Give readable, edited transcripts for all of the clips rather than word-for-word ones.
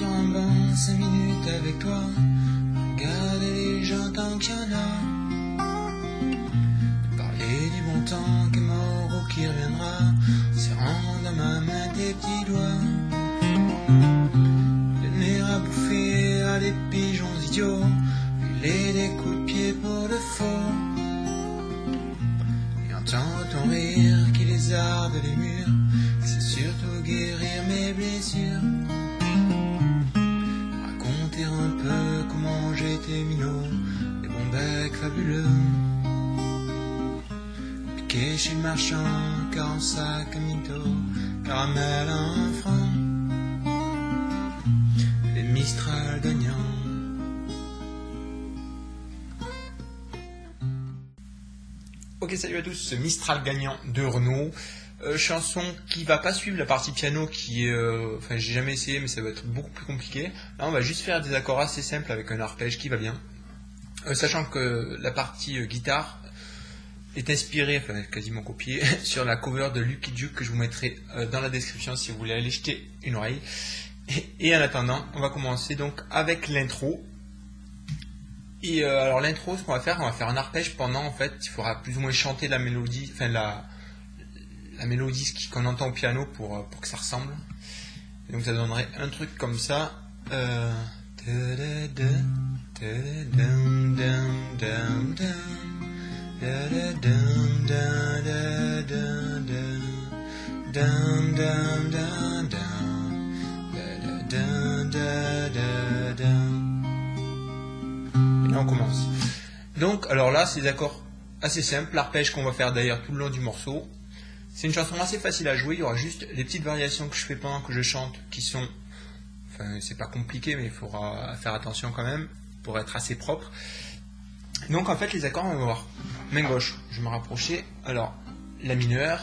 sur un banc 5 minutes avec toi, regarder les gens tant qu'il y en a, parler du bon temps qui est mort ou qui reviendra, serrant dans ma main tes petits doigts, donner à bouffer à des pigeons idiots, filer des coups de pied pour de faux, et entendre ton rire qui lézarde les murs, c'est surtout guérir mes blessures. Raconter un peu comment j'étais minot, des bons becs fabuleux, piqué chez le marchand, 40 sacs à mytho, caramel à 1 franc, les Mistral gagnants. Ok, salut à tous, ce Mistral gagnant de Renault. Chanson qui va pas suivre la partie piano qui est, enfin j'ai jamais essayé mais ça va être beaucoup plus compliqué. Là on va juste faire des accords assez simples avec un arpège qui va bien. Sachant que la partie guitare est inspirée, enfin quasiment copiée, sur la cover de Lucky Duke que je vous mettrai dans la description si vous voulez aller jeter une oreille. Et en attendant, on va commencer donc avec l'intro. Et alors l'intro, ce qu'on va faire un arpège pendant, en fait, il faudra plus ou moins chanter la mélodie, enfin la mélodie qu'on entend au piano pour que ça ressemble. Et donc ça donnerait un truc comme ça. Et là on commence. Donc alors là c'est des accords assez simples, l'arpège qu'on va faire d'ailleurs tout le long du morceau. C'est une chanson assez facile à jouer, il y aura juste les petites variations que je fais pendant que je chante qui sont, enfin c'est pas compliqué mais il faudra faire attention quand même pour être assez propre. Donc en fait les accords on va voir. Main gauche, je vais me rapprocher, alors la mineure,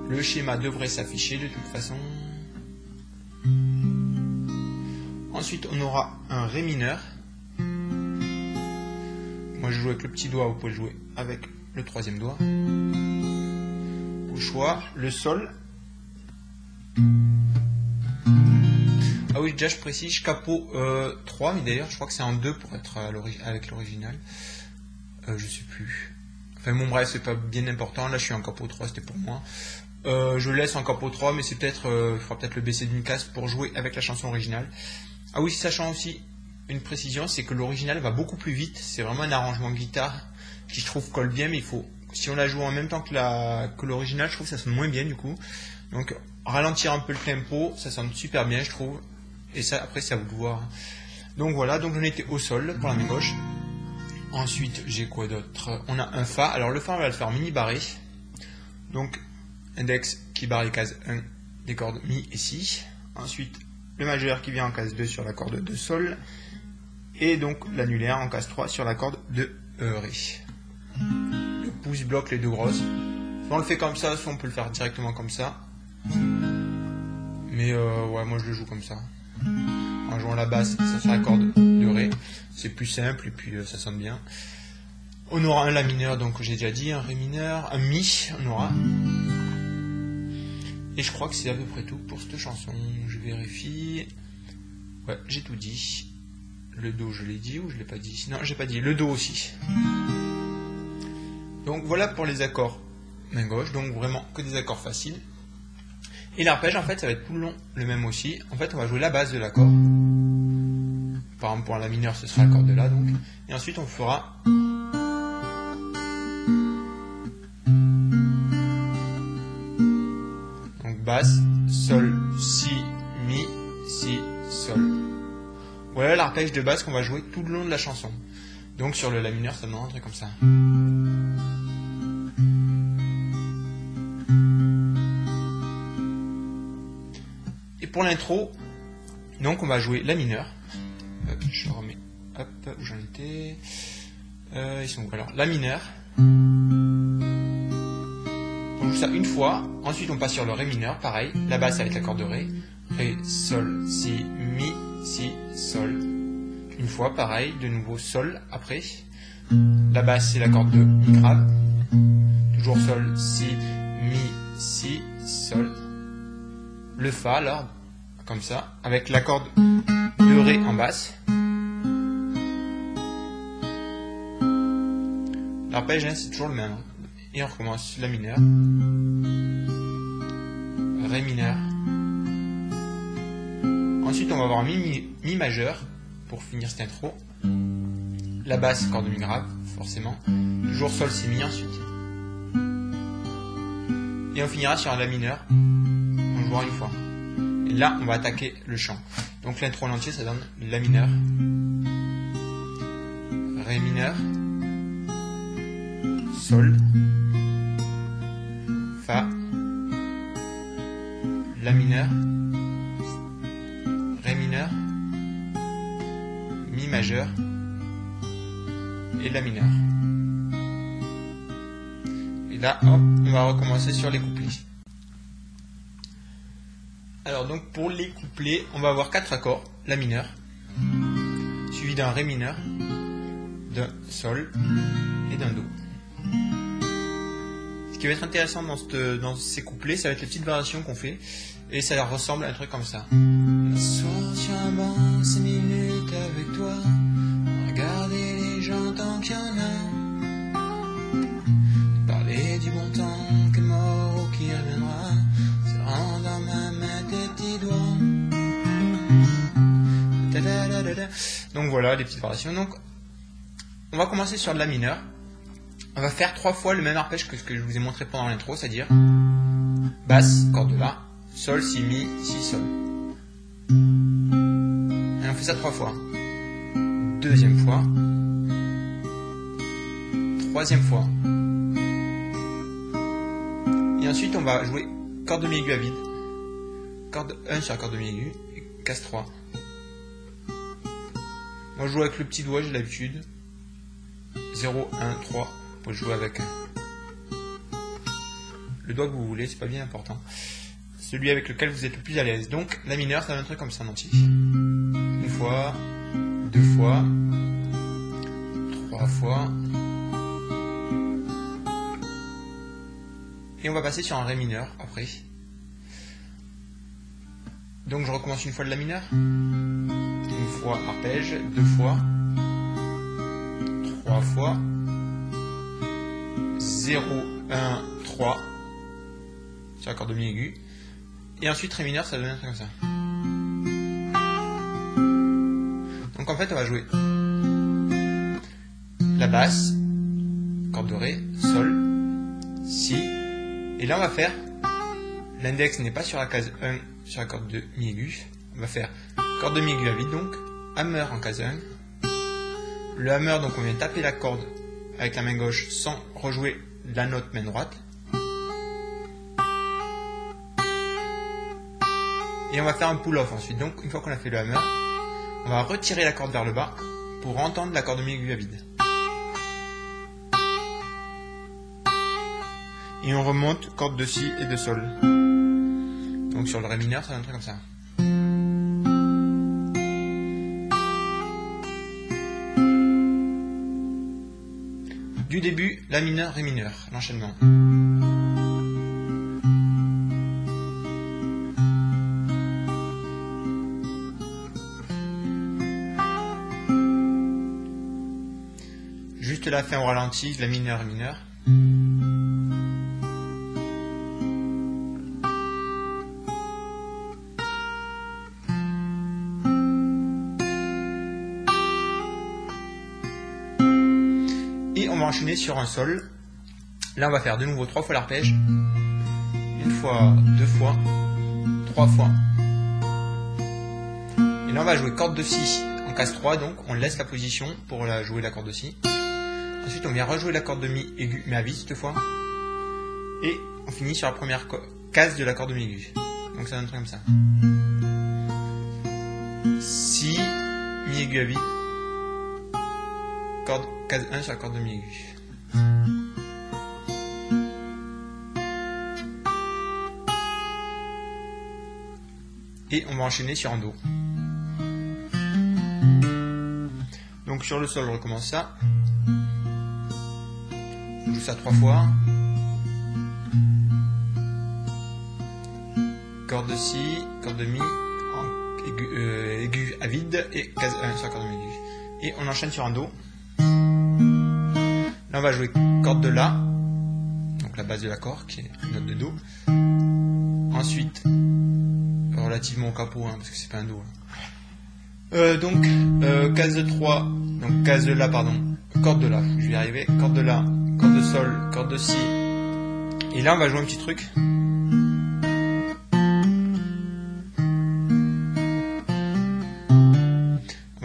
le schéma devrait s'afficher de toute façon. Ensuite on aura un ré mineur. Moi je joue avec le petit doigt, vous pouvez jouer avec le troisième doigt. Au choix, le sol. Ah oui, déjà je précise, capot 3, mais d'ailleurs je crois que c'est en 2 pour être avec l'original. Je sais plus. Enfin bon bref, c'est pas bien important, là je suis en capot 3, c'était pour moi. Je laisse en capot 3, mais c'est peut-être, il faudra peut-être le baisser d'une case pour jouer avec la chanson originale. Ah oui, sachant aussi une précision, c'est que l'original va beaucoup plus vite, c'est vraiment un arrangement de guitare qui je trouve colle bien, mais il faut, si on la joue en même temps que l'original, je trouve que ça sonne moins bien du coup. Donc ralentir un peu le tempo, ça sonne super bien je trouve, et ça après c'est à vous de voir. Donc voilà, donc on était au sol pour la main gauche. Ensuite j'ai quoi d'autre? On a un Fa, alors le Fa on va le faire mini barré, donc index qui barre les cases 1 des cordes Mi et Si. Ensuite le majeur qui vient en case 2 sur la corde de Sol, et donc l'annulaire en case 3 sur la corde de Ré. Le pouce bloque les deux grosses. Soit on le fait comme ça, soit on peut le faire directement comme ça. Mais ouais, moi je le joue comme ça. En jouant la basse, ça fait la corde de Ré. C'est plus simple et puis ça sonne bien. On aura un La mineur, donc j'ai déjà dit, un Ré mineur, un Mi, on aura. Et je crois que c'est à peu près tout pour cette chanson. Je vérifie. Ouais, j'ai tout dit. Le Do, je l'ai dit ou je l'ai pas dit? Non, j'ai pas dit. Le Do aussi. Donc voilà pour les accords main gauche. Donc vraiment que des accords faciles. Et l'arpège, en fait, ça va être tout le long le même aussi. En fait, on va jouer la base de l'accord. Par exemple, pour la mineure, ce sera l'accord de La, donc. Et ensuite, on fera. Basse, Sol, Si, Mi, Si, Sol. Voilà l'arpège de basse qu'on va jouer tout le long de la chanson. Donc sur le La mineur, ça donne un truc comme ça. Et pour l'intro, donc on va jouer La mineur. Hop, je remets, hop, où j'en étais. Ils sont où alors? La mineur. On joue ça une fois, ensuite on passe sur le Ré mineur, pareil, la basse avec l'accord de Ré, Ré, Sol, Si, Mi, Si, Sol, une fois, pareil, de nouveau Sol après, la basse c'est l'accord de Mi grave, toujours Sol, Si, Mi, Si, Sol, le Fa alors, comme ça, avec la corde de Ré en basse. L'arpège, hein, c'est toujours le même. Et on recommence La mineur, Ré mineur. Ensuite, on va avoir Mi majeur pour finir cette intro. La basse, corde de Mi grave, forcément. Toujours Sol, Si, Mi ensuite. Et on finira sur un La mineur. On jouera une fois. Et là, on va attaquer le chant. Donc l'intro en entier, ça donne La mineur, Ré mineur, Sol, Fa, La mineur, Ré mineur, Mi majeur et La mineur. Et là, hop, on va recommencer sur les couplets. Alors donc pour les couplets, on va avoir 4 accords, La mineur, suivi d'un Ré mineur, d'un Sol et d'un Do. Ce qui va être intéressant dans ces couplets, ça va être les petites variations qu'on fait, et ça ressemble à un truc comme ça. Soir sur un banc, 5 minutes avec toi, regarder les gens tant qu'il y en a, parler du bon temps qui est mort ou qui reviendra, se rendre dans ma main tes petits doigts. Donc voilà les petites variations. Donc on va commencer sur de La mineur. On va faire 3 fois le même arpège que ce que je vous ai montré pendant l'intro, c'est-à-dire basse, corde de La, Sol, Si, Mi, Si, Sol. Et on fait ça 3 fois. Deuxième fois. Troisième fois. Et ensuite on va jouer corde de Mi aigu à vide. Corde 1 sur la corde de Mi aigu et casse 3. Moi je joue avec le petit doigt, j'ai l'habitude. 0, 1, 3. Vous pouvez jouer avec le doigt que vous voulez, c'est pas bien important. Celui avec lequel vous êtes le plus à l'aise. Donc La mineur, ça va un truc comme ça en entier. Une fois, 2 fois, 3 fois. Et on va passer sur un Ré mineur après. Donc je recommence une fois de La mineur. Une fois arpège, 2 fois, 3 fois, 0, 1, 3 sur la corde de Mi aigu. Et ensuite Ré mineur, ça donne un truc comme ça. Donc en fait on va jouer la basse, corde de Ré, Sol, Si. Et là on va faire, l'index n'est pas sur la case 1 sur la corde de Mi aigu. On va faire corde de Mi aigu à vide, donc hammer en case 1. Le hammer, donc on vient taper la corde avec la main gauche sans rejouer la note main droite. Et on va faire un pull-off ensuite. Donc une fois qu'on a fait le hammer, on va retirer la corde vers le bas pour entendre la corde de Mi aigu à vide. Et on remonte corde de Si et de Sol. Donc sur le Ré mineur, ça va un truc comme ça. Du début, La mineur, Ré mineur, l'enchaînement. Juste la fin au ralenti, La mineur, Ré mineur. Et on va enchaîner sur un Sol. Là on va faire de nouveau 3 fois l'arpège. Une fois, 2 fois, 3 fois. Et là on va jouer corde de Si en case 3, donc on laisse la position pour jouer la corde de Si. Ensuite on vient rejouer la corde de Mi aigu, mais à vide cette fois. Et on finit sur la première case de la corde de Mi aigu. Donc ça donne un truc comme ça. Si, Mi aigu à vide. Corde, case 1 sur la corde de Mi aigu. Et on va enchaîner sur un Do. Donc sur le Sol, on recommence ça. On joue ça 3 fois. Corde de Si, corde de Mi, aigu à vide et case 1 sur accord de aigu. Et on enchaîne sur un Do. Là on va jouer corde de La, donc la base de l'accord qui est une note de Do. Ensuite, relativement au capot, hein, parce que c'est pas un Do. Donc case de 3, donc case de La, pardon, corde de La, je vais y arriver, corde de La, corde de Sol, corde de Si. Et là on va jouer un petit truc.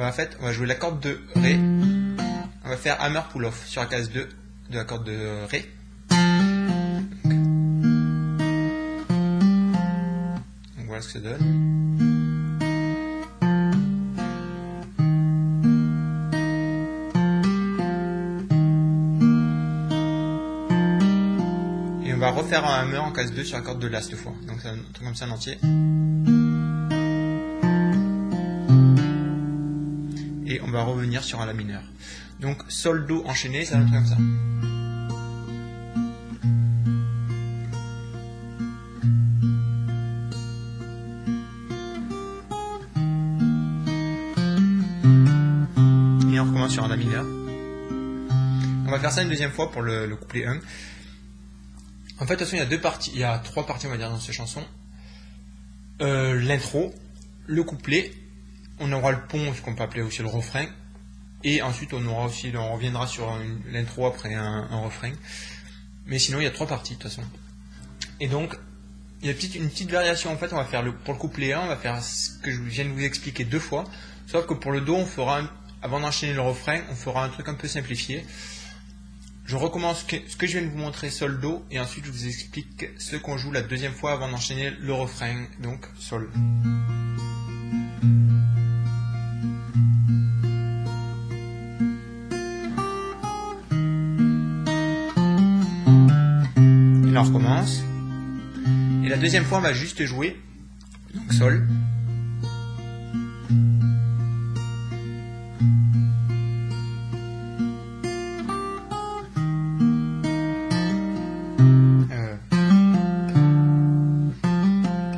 En fait, on va jouer la corde de Ré. On va faire hammer pull off sur la case 2 de la corde de Ré. Donc voilà ce que ça donne. Et on va refaire un hammer en case 2 sur la corde de La cette fois. Donc ça donne un truc comme ça en entier. Et on va revenir sur un La mineur. Donc Sol, Do enchaîné, ça donne comme ça. Et on recommence sur un La mineur. On va faire ça une deuxième fois pour le couplet 1. En fait, de toute façon, il y a deux parties, il y a trois parties, on va dire, dans cette chanson. L'intro, le couplet. On aura le pont, ce qu'on peut appeler aussi le refrain, et ensuite on reviendra sur l'intro après un refrain. Mais sinon il y a trois parties de toute façon. Et donc il y a une petite variation en fait. On va faire pour le couplet 1, on va faire ce que je viens de vous expliquer deux fois, sauf que pour le Do on fera avant d'enchaîner le refrain, on fera un truc un peu simplifié. Je recommence ce que je viens de vous montrer, Sol, Do, et ensuite je vous explique ce qu'on joue la deuxième fois avant d'enchaîner le refrain, donc Sol. On recommence. Et la deuxième fois, on va juste jouer. Donc Sol.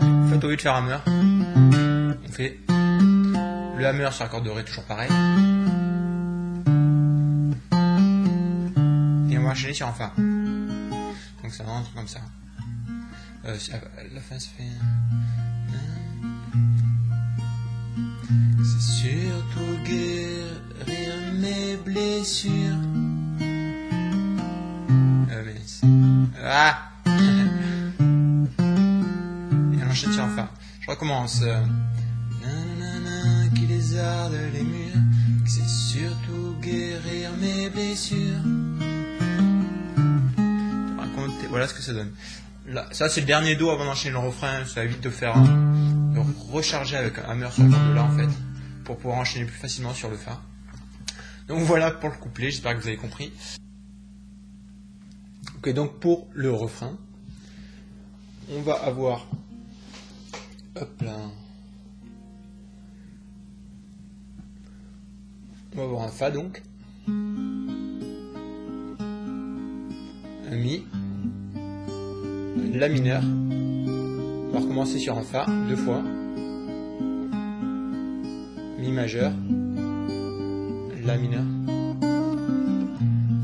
En fait, au lieu de faire hammer, on fait le hammer sur la corde de Ré, toujours pareil. Et on va enchaîner sur un Fa. Donc ça rentre comme ça. La fin se fait. C'est surtout guérir mes blessures. Ah. Et on enchaîne sur un Fa. Je recommence. Qui les arde les murs. C'est surtout guérir mes blessures. Voilà ce que ça donne. Là, ça c'est le dernier Do avant d'enchaîner le refrain. Ça évite de recharger avec un hammer sur le corde de La en fait, pour pouvoir enchaîner plus facilement sur le Fa. Donc voilà pour le couplet, j'espère que vous avez compris. Ok, donc pour le refrain, on va avoir, hop là, on va avoir un Fa donc, un Mi, La mineur. On va recommencer sur un Fa deux fois, Mi majeur, La mineur,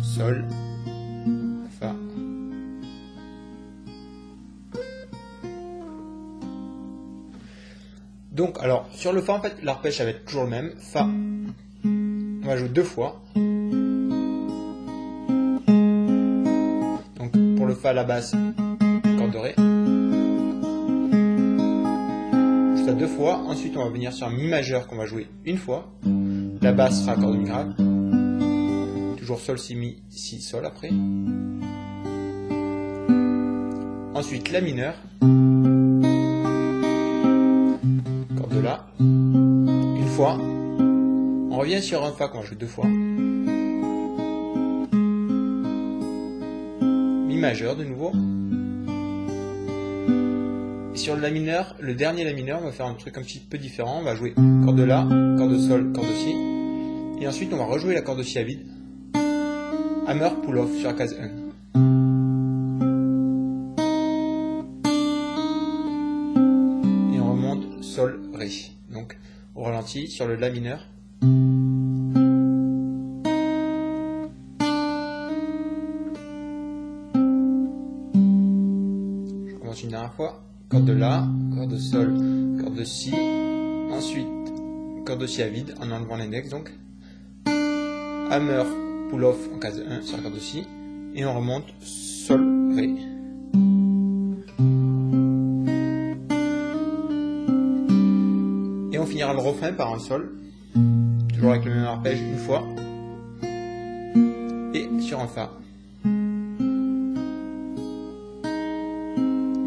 Sol, Fa. Donc alors sur le Fa en fait l'arpège ça va être toujours le même. Fa, on va jouer deux fois. Donc pour le Fa la basse, corde de Ré. Juste à deux fois. Ensuite on va venir sur un Mi majeur qu'on va jouer une fois. La basse sera corde de Mi grave. Toujours Sol, Si, Mi, Si, Sol après. Ensuite La mineur. Corde de La. Une fois. On revient sur un Fa qu'on va jouer deux fois. Mi majeur de nouveau. Et sur le La mineur, le dernier La mineur, on va faire un truc un petit peu différent. On va jouer corde de La, corde de Sol, corde de Si. Et ensuite on va rejouer la corde de Si à vide. Hammer pull off sur la case 1. Et on remonte Sol, Ré. Donc au ralenti sur le La mineur. Je recommence une dernière fois. Corde de La, corde de Sol, corde de Si. Ensuite corde de Si à vide en enlevant l'index donc. Hammer, pull off en case 1 sur la corde de Si. Et on remonte Sol, Ré. Et on finira le refrain par un Sol, toujours avec le même arpège une fois, et sur un Fa.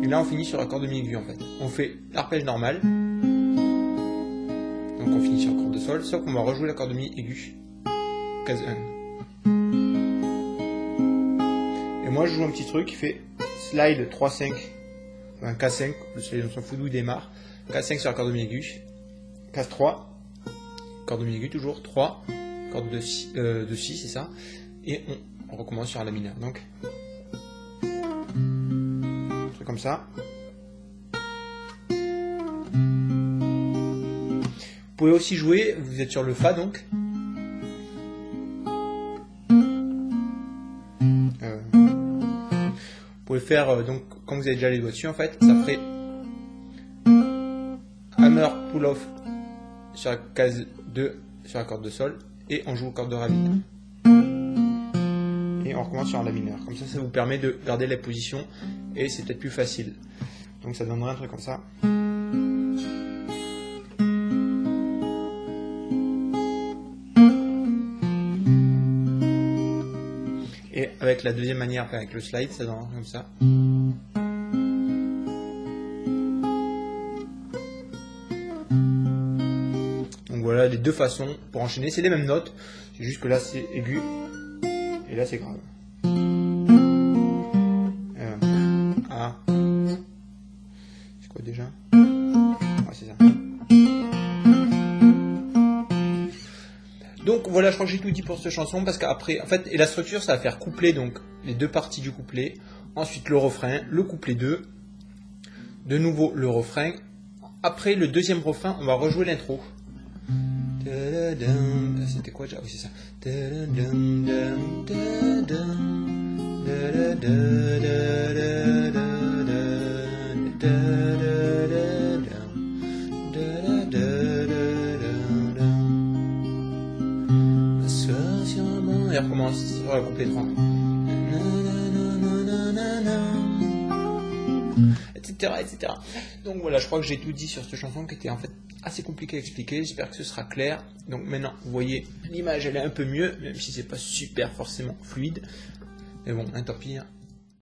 Et là on finit sur la corde de Mi aigu en fait. On fait l'arpège normal, donc on finit sur la corde de Sol, sauf qu'on va rejouer la corde de Mi aigu, case 1. Et moi je joue un petit truc qui fait slide 3-5, un K5, le slide on s'en fout d'où il démarre, K5 sur la corde de Mi aigu, case 3, corde de Mi aigu toujours, 3, corde de Si, c'est ça, et on recommence sur un La mineur. Donc, un truc comme ça. Vous pouvez aussi jouer, vous êtes sur le Fa donc. Vous pouvez faire, donc, quand vous avez déjà les doigts dessus, en fait, ça ferait Hammer, pull off sur la case 2 sur la corde de Sol et on joue corde de Ré mineur. Et on recommence sur un La mineur. Comme ça, ça vous permet de garder les positions et c'est peut-être plus facile. Donc ça donnerait un truc comme ça. Et avec la deuxième manière, avec le slide, ça donnerait comme ça. Donc voilà les deux façons pour enchaîner, c'est les mêmes notes, c'est juste que là c'est aigu et là c'est grave. A. C'est quoi déjà? Ouais, c'est ça. Donc voilà, je crois que j'ai tout dit pour cette chanson parce qu'après, en fait, et la structure ça va faire couplet, donc les deux parties du couplet, ensuite le refrain, le couplet 2, de nouveau le refrain, après le deuxième refrain on va rejouer l'intro. C'était quoi déjà? Oui, c'est ça. Et on recommence sur le couplet 3. Etc., etc. Donc voilà, je crois que j'ai tout dit sur cette chanson qui était en fait assez compliquée à expliquer. J'espère que ce sera clair. Donc maintenant, vous voyez, l'image elle est un peu mieux, même si c'est pas super forcément fluide. Mais bon, tant pis.